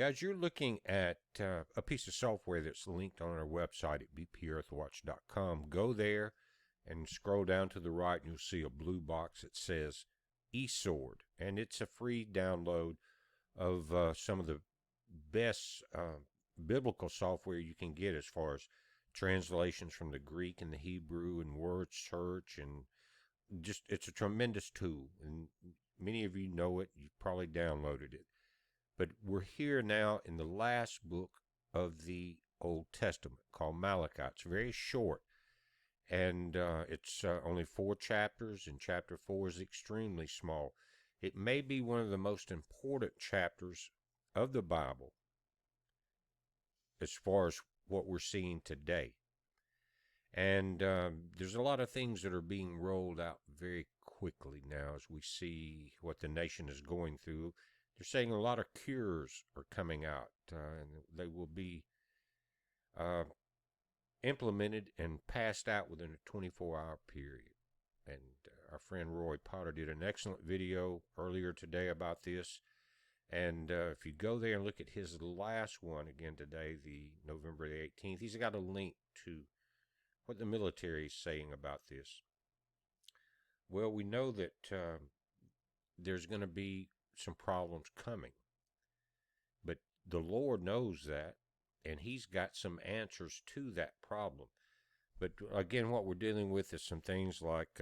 Guys, you're looking at a piece of software that's linked on our website at bpearthwatch.com. Go there and scroll down to the right, and you'll see a blue box that says eSword. And it's a free download of some of the best biblical software you can get as far as translations from the Greek and the Hebrew and word search. And just, it's a tremendous tool. And many of you know it. You've probably downloaded it. But we're here now in the last book of the Old Testament called Malachi. It's very short, and it's only 4 chapters, and chapter 4 is extremely small. It may be one of the most important chapters of the Bible as far as what we're seeing today. And there's a lot of things that are being rolled out very quickly now as we see what the nation is going through. They're saying a lot of cures are coming out, and they will be implemented and passed out within a 24-hour period. And our friend Roy Potter did an excellent video earlier today about this. And if you go there and look at his last one again today, the November the 18th, he's got a link to what the military is saying about this. Well, we know that there's going to be some problems coming, but the Lord knows that, and he's got some answers to that problem. But again, what we're dealing with is some things like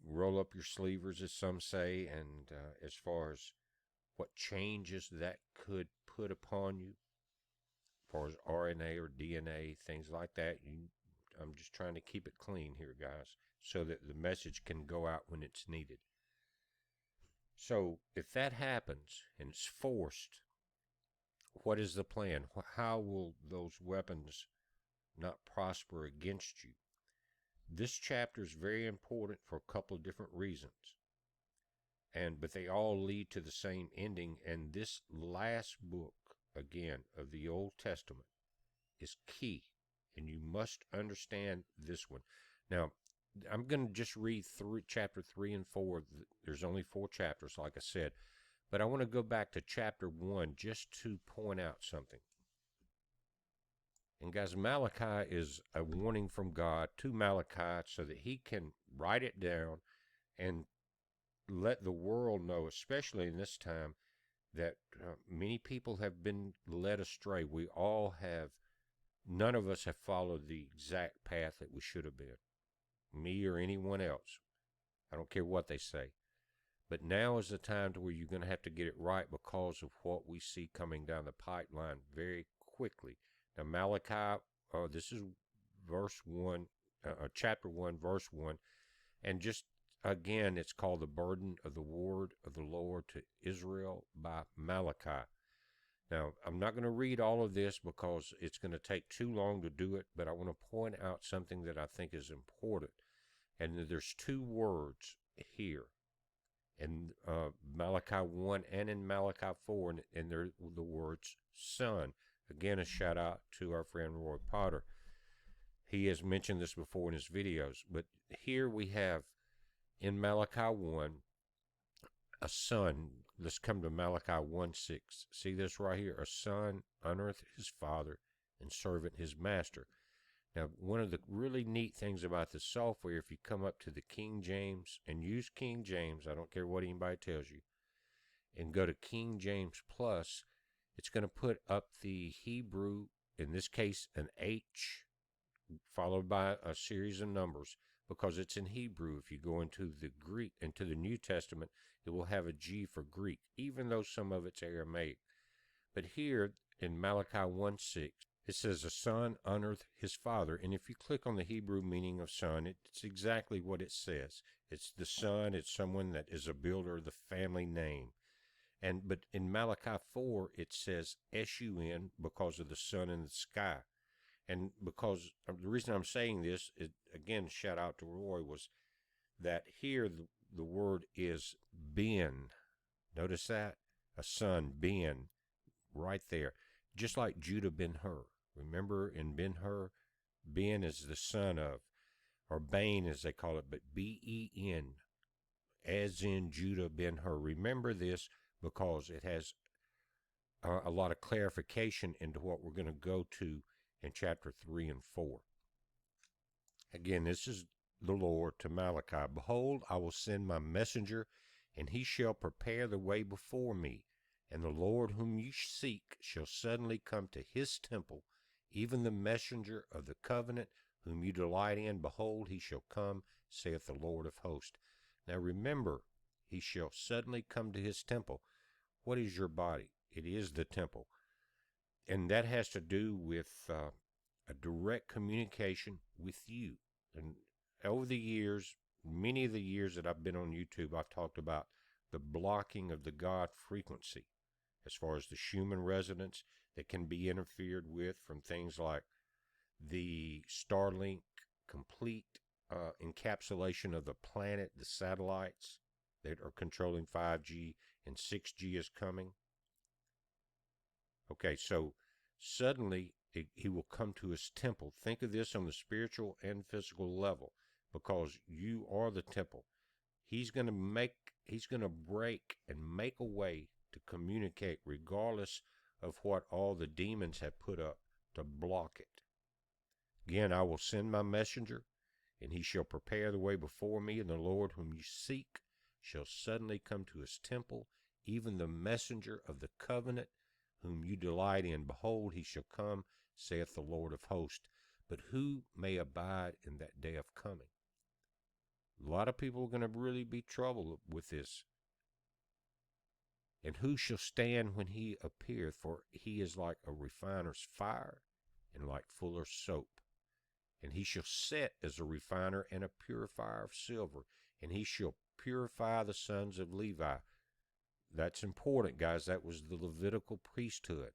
roll up your sleevers, as some say, and as far as what changes that could put upon you, as far as RNA or DNA, things like that. I'm just trying to keep it clean here, guys, so that the message can go out when it's needed. So if that happens and it's forced, what is the plan? How will those weapons not prosper against you? This chapter is very important for a couple of different reasons. But they all lead to the same ending. And this last book, again, of the Old Testament is key. And you must understand this one. Now, I'm going to just read through chapter 3 and 4. There's only 4 chapters, like I said. But I want to go back to chapter 1 just to point out something. And guys, Malachi is a warning from God to Malachi so that he can write it down and let the world know, especially in this time, that many people have been led astray. We all have. None of us have followed the exact path that we should have been. Me or anyone else. I don't care what they say. But now is the time to where you're going to have to get it right because of what we see coming down the pipeline very quickly. Now, Malachi, this is verse 1, chapter 1, verse 1. And just, again, it's called the burden of the word of the Lord to Israel by Malachi. Now, I'm not going to read all of this because it's going to take too long to do it, but I want to point out something that I think is important. And there's 2 words here in Malachi 1 and in Malachi 4, and they're the words son. Again, a shout out to our friend Roy Potter. He has mentioned this before in his videos, but here we have in Malachi 1, a son. Let's come to Malachi 1:6. See this right here? A son honoreth his father, and servant his master. Now, one of the really neat things about this software, if you come up to the King James and use King James, I don't care what anybody tells you, and go to King James Plus, it's going to put up the Hebrew, in this case, an H, followed by a series of numbers, because it's in Hebrew. If you go into the Greek, into the New Testament, it will have a G for Greek, even though some of it's Aramaic. But here in Malachi 1:6, it says, a son honoreth his father. And if you click on the Hebrew meaning of son, it's exactly what it says. It's the son, it's someone that is a builder, the family name. But in Malachi 4, it says S-U-N because of the sun in the sky. And because the reason I'm saying this is, again, shout out to Roy, was that here the word is Ben. Notice that? A son, Ben, right there. Just like Judah Ben-Hur. Remember in Ben-Hur, Ben is the son of, or Bane as they call it, but B-E-N, as in Judah Ben-Hur. Remember this because it has a lot of clarification into what we're going to go to in chapter 3 and 4. Again, this is the Lord to Malachi. Behold, I will send my messenger, and he shall prepare the way before me. And the Lord whom you seek shall suddenly come to his temple, even the messenger of the covenant whom you delight in. Behold, he shall come, saith the Lord of hosts. Now remember, he shall suddenly come to his temple. What is your body? It is the temple. And that has to do with a direct communication with you. And over the years, many of the years that I've been on YouTube, I've talked about the blocking of the God frequency as far as the Schumann resonance that can be interfered with from things like the Starlink complete encapsulation of the planet, the satellites that are controlling 5G, and 6G is coming. Okay, so suddenly he will come to his temple. Think of this on the spiritual and physical level, because you are the temple. He's going to break and make a way to communicate regardless of what all the demons have put up to block it. Again, I will send my messenger, and he shall prepare the way before me, and the Lord whom you seek shall suddenly come to his temple, even the messenger of the covenant whom you delight in. Behold, he shall come, saith the Lord of hosts. But who may abide in that day of coming? A lot of people are going to really be troubled with this. And who shall stand when he appeareth? For he is like a refiner's fire, and like fuller's soap. And he shall set as a refiner and a purifier of silver, and he shall purify the sons of Levi. That's important, guys. That was the Levitical priesthood.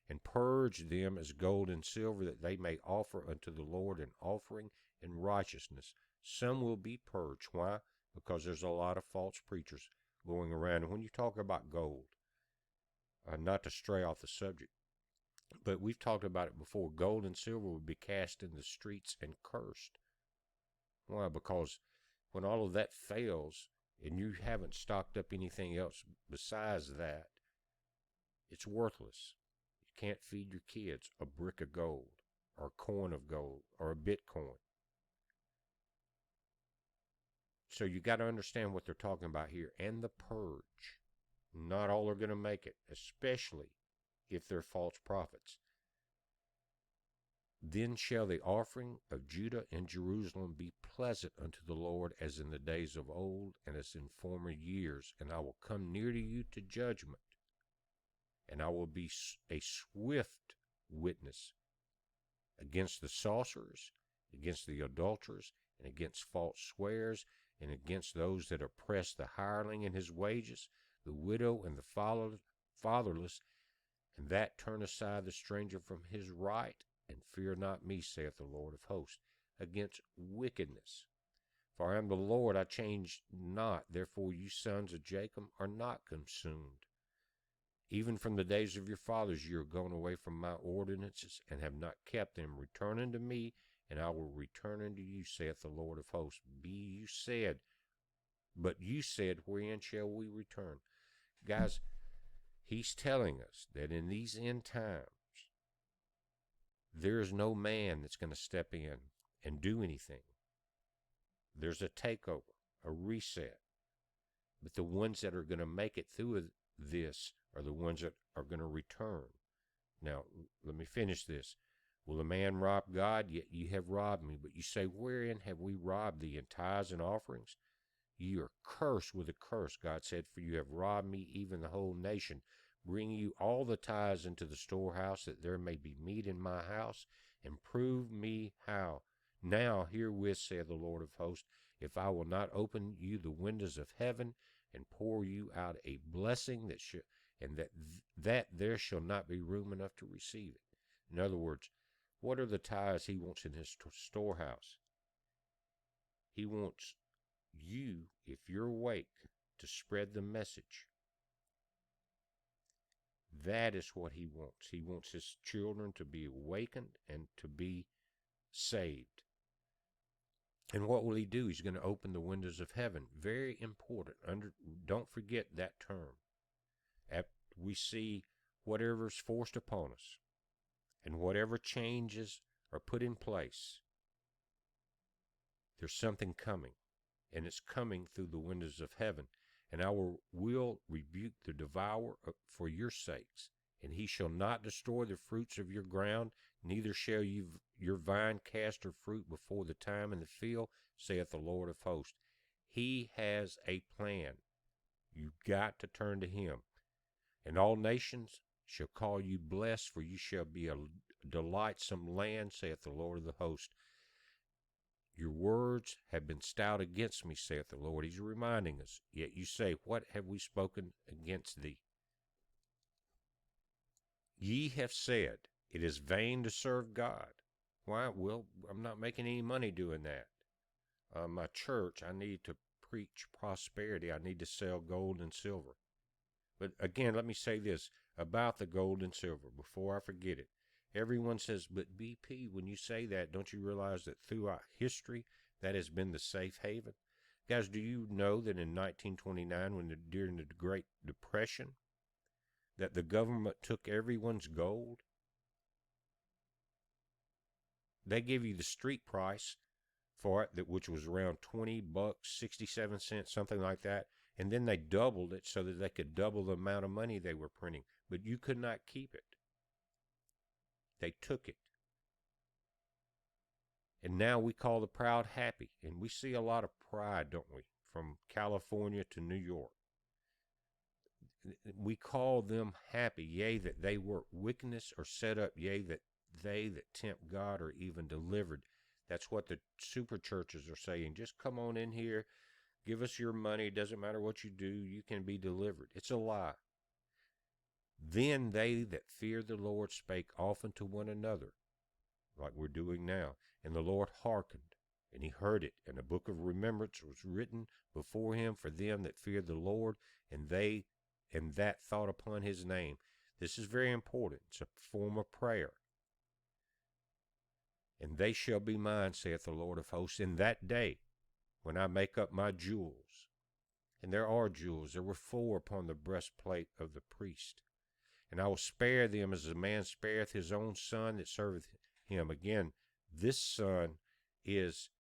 And purge them as gold and silver, that they may offer unto the Lord an offering in righteousness. Some will be purged. Why? Because there's a lot of false preachers going around. And when you talk about gold, not to stray off the subject, but we've talked about it before, gold and silver would be cast in the streets and cursed. Why? Because when all of that fails and you haven't stocked up anything else besides that, it's worthless. You can't feed your kids a brick of gold or a coin of gold or a Bitcoin. So you got to understand what they're talking about here, and the purge. Not all are going to make it, especially if they're false prophets. Then shall the offering of Judah and Jerusalem be pleasant unto the Lord, as in the days of old, and as in former years. And I will come near to you to judgment, and I will be a swift witness against the sorcerers, against the adulterers, and against false swears, and against those that oppress the hireling in his wages, the widow and the fatherless, and that turn aside the stranger from his right, and fear not me, saith the Lord of hosts, against wickedness. For I am the Lord, I change not, therefore you sons of Jacob are not consumed. Even from the days of your fathers you are gone away from my ordinances, and have not kept them. Return unto me, and I will return unto you, saith the Lord of hosts. But you said, wherein shall we return? Guys, he's telling us that in these end times, there is no man that's going to step in and do anything. There's a takeover, a reset. But the ones that are going to make it through this are the ones that are going to return. Now, let me finish this. Will a man rob God? Yet ye have robbed me. But you say, wherein have we robbed thee? In tithes and offerings? Ye are cursed with a curse, God said, for you have robbed me, even the whole nation. Bring you all the tithes into the storehouse, that there may be meat in my house, and prove me how. Now herewith, saith the Lord of hosts, if I will not open you the windows of heaven, and pour you out a blessing, that there shall not be room enough to receive it. In other words, what are the tithes he wants in his storehouse? He wants you, if you're awake, to spread the message. That is what he wants. He wants his children to be awakened and to be saved. And what will he do? He's going to open the windows of heaven. Very important. Don't forget that term. we see whatever's forced upon us and whatever changes are put in place, there's something coming, and it's coming through the windows of heaven. And I will rebuke the devourer for your sakes, and he shall not destroy the fruits of your ground, neither shall your vine cast her fruit before the time in the field, saith the Lord of hosts. He has a plan. You've got to turn to him. And all nations shall call you blessed, for you shall be a delightsome land, saith the Lord of the hosts. Your words have been stout against me, saith the Lord. He's reminding us. Yet you say, what have we spoken against thee? Ye have said, it is vain to serve God. Why? Well, I'm not making any money doing that. My church, I need to preach prosperity. I need to sell gold and silver. But again, let me say this about the gold and silver before I forget it. Everyone says, but BP, when you say that, don't you realize that throughout history, that has been the safe haven? Guys, do you know that in 1929, during the Great Depression, that the government took everyone's gold? They give you the street price for it, which was around $20, 67 cents, something like that. And then they doubled it so that they could double the amount of money they were printing. But you could not keep it. They took it. And now we call the proud happy. And we see a lot of pride, don't we? From California to New York. We call them happy, yea, that they work wickedness or set up, yea, that they that tempt God are even delivered. That's what the super churches are saying. Just come on in here, give us your money. It doesn't matter what you do, you can be delivered. It's a lie. Then they that fear the Lord spake often to one another, like we're doing now. And the Lord hearkened, and he heard it. And a book of remembrance was written before him for them that feared the Lord, and that thought upon his name. This is very important. It's a form of prayer. And they shall be mine, saith the Lord of hosts, in that day when I make up my jewels. And there are jewels. There were 4 upon the breastplate of the priest. And I will spare them as a man spareth his own son that serveth him. Again, this son is,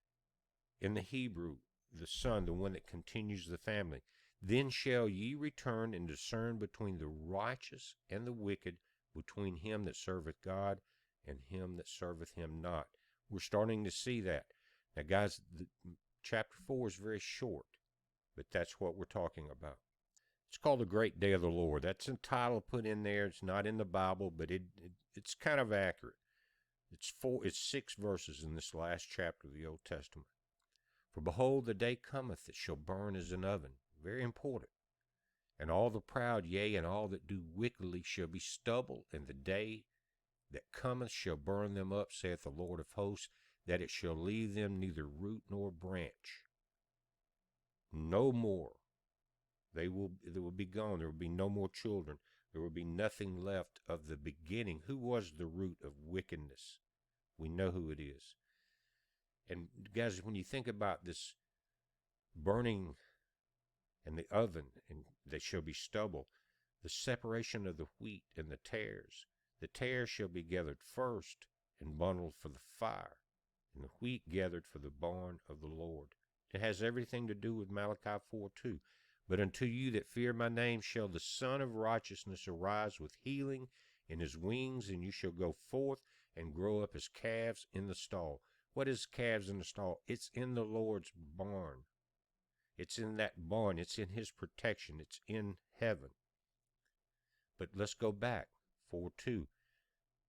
in the Hebrew, the son, the one that continues the family. Then shall ye return and discern between the righteous and the wicked, between him that serveth God and him that serveth him not. We're starting to see that. Now, guys, chapter 4 is very short, but that's what we're talking about. It's called the Great Day of the Lord. That's a title put in there. It's not in the Bible, but it's kind of accurate. It's 6 verses in this last chapter of the Old Testament. For behold, the day cometh that shall burn as an oven. Very important. And all the proud, yea, and all that do wickedly shall be stubble, and the day that cometh shall burn them up, saith the Lord of hosts, that it shall leave them neither root nor branch. No more. They will be gone. There will be no more children. There will be nothing left of the beginning. Who was the root of wickedness? We know who it is. And guys, when you think about this burning and the oven, and they shall be stubble, the separation of the wheat and the tares shall be gathered first and bundled for the fire, and the wheat gathered for the barn of the Lord. It has everything to do with Malachi 4:2. But unto you that fear my name shall the Son of Righteousness arise with healing in his wings, and you shall go forth and grow up as calves in the stall. What is calves in the stall? It's in the Lord's barn. It's in that barn. It's in his protection. It's in heaven. But let's go back. 4:2.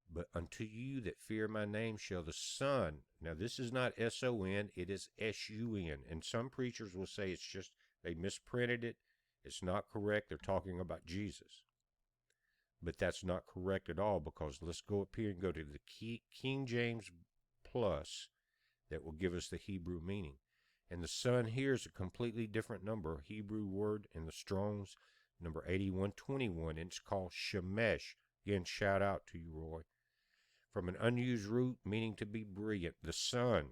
But unto you that fear my name shall the Son. Now this is not S-O-N. It is S-U-N. And some preachers will say it's just, they misprinted it. It's not correct. They're talking about Jesus. But that's not correct at all, because let's go up here and go to the King James Plus that will give us the Hebrew meaning. And the Son here is a completely different number, Hebrew word in the Strong's, number 8121, and it's called Shemesh. Again, shout out to you, Roy. From an unused root meaning to be brilliant, the Son.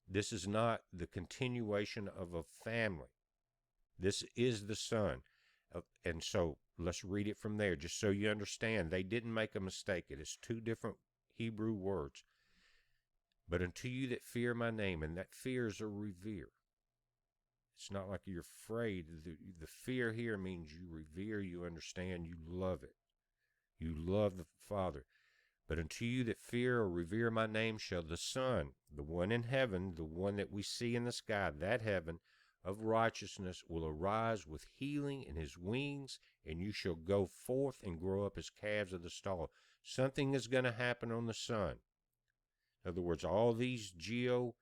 This is not the continuation of a family. This is the Son. And so let's read it from there, just so you understand. They didn't make a mistake. It is two different Hebrew words. But unto you that fear my name, and that fear is a revere. It's not like you're afraid. The fear here means you revere, you understand, you love it. You love the Father. But unto you that fear or revere my name shall the Son, the one in heaven, the one that we see in the sky, that heaven of righteousness, will arise with healing in his wings, and you shall go forth and grow up as calves of the stall. Something is going to happen on the sun. In other words, all these geo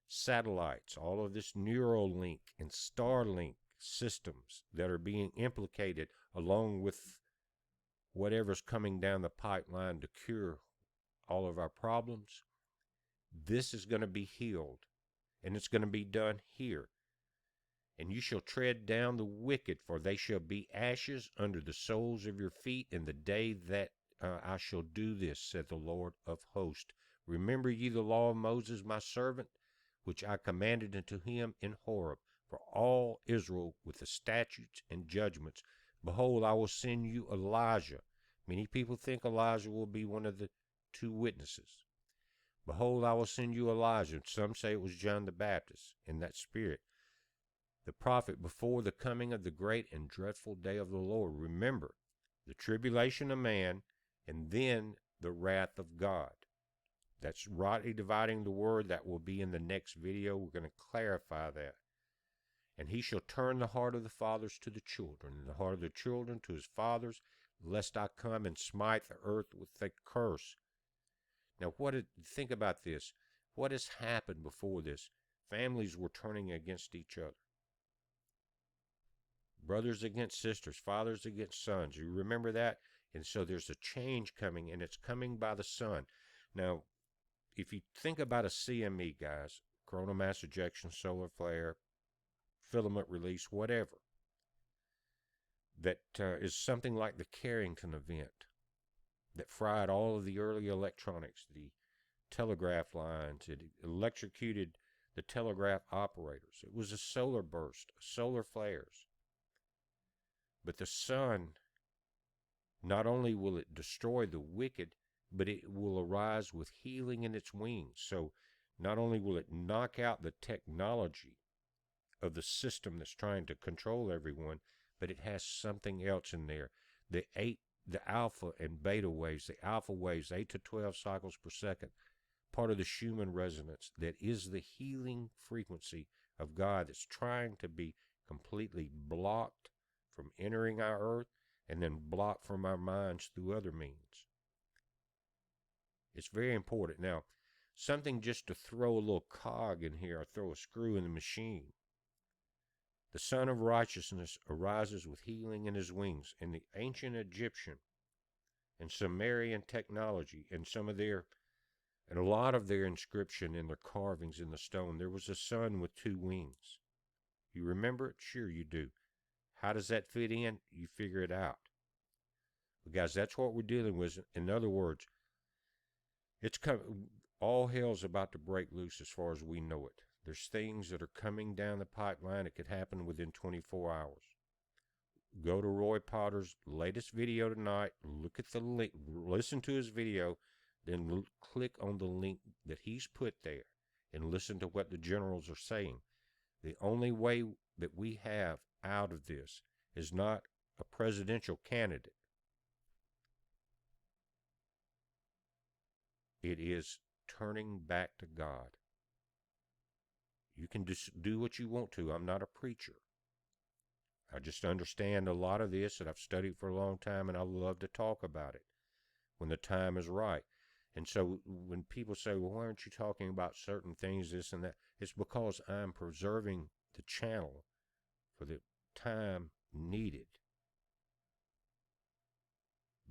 satellites, all of this Neuralink and Starlink systems that are being implicated, along with whatever's coming down the pipeline to cure all of our problems, this is going to be healed, and it's going to be done here. And you shall tread down the wicked, for they shall be ashes under the soles of your feet in the day that I shall do this, saith the Lord of hosts. Remember ye the law of Moses my servant, which I commanded unto him in Horeb, for all Israel with the statutes and judgments. Behold, I will send you Elijah. Many people think Elijah will be one of the two witnesses. Behold, I will send you Elijah. Some say it was John the Baptist in that spirit, the prophet, before the coming of the great and dreadful day of the Lord. Remember, the tribulation of man, and then the wrath of God. That's rightly dividing the word. That will be in the next video. We're going to clarify that. And he shall turn the heart of the fathers to the children, and the heart of the children to his fathers, lest I come and smite the earth with a curse. Now, think about this. What has happened before this? Families were turning against each other. Brothers against sisters, fathers against sons. You remember that? And so there's a change coming, and it's coming by the Son. Now, if you think about a CME, guys, coronal mass ejection, solar flare, filament release, whatever, that is something like the Carrington event that fried all of the early electronics, the telegraph lines. It electrocuted the telegraph operators. It was a solar burst, solar flares. But the sun, not only will it destroy the wicked, but it will arise with healing in its wings. So not only will it knock out the technology of the system that's trying to control everyone, but it has something else in there. The alpha and beta waves, the alpha waves, 8 to 12 cycles per second, part of the Schumann resonance, that is the healing frequency of God that's trying to be completely blocked from entering our earth, and then blocked from our minds through other means. It's very important. Now, something just to throw a little cog in here, or throw a screw in the machine. The Son of Righteousness arises with healing in his wings. In the ancient Egyptian and Sumerian technology, and a lot of their inscription in their carvings in the stone, there was a sun with two wings. You remember it? Sure you do. How does that fit in? You figure it out. But guys, that's what we're dealing with. In other words, all hell's about to break loose as far as we know it. There's things that are coming down the pipeline. It could happen within 24 hours. Go to Roy Potter's latest video tonight. Look at the link. Listen to his video. Then click on the link that he's put there and listen to what the generals are saying. The only way that we have out of this is not a presidential candidate. It is turning back to God. You can just do what you want to. I'm not a preacher. I just understand a lot of this, and I've studied for a long time, and I love to talk about it when the time is right. And so when people say, well, why aren't you talking about certain things, this and that? It's because I'm preserving the channel for the time needed.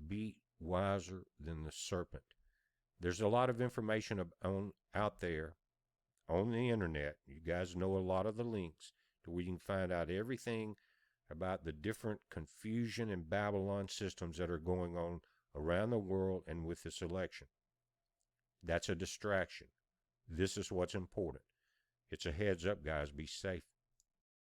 Be wiser than the serpent. There's a lot of information out there on the internet. You guys know a lot of the links to where you can find out everything about the different confusion and Babylon systems that are going on around the world and with this election. That's a distraction. This is what's important. It's a heads up, guys. Be safe.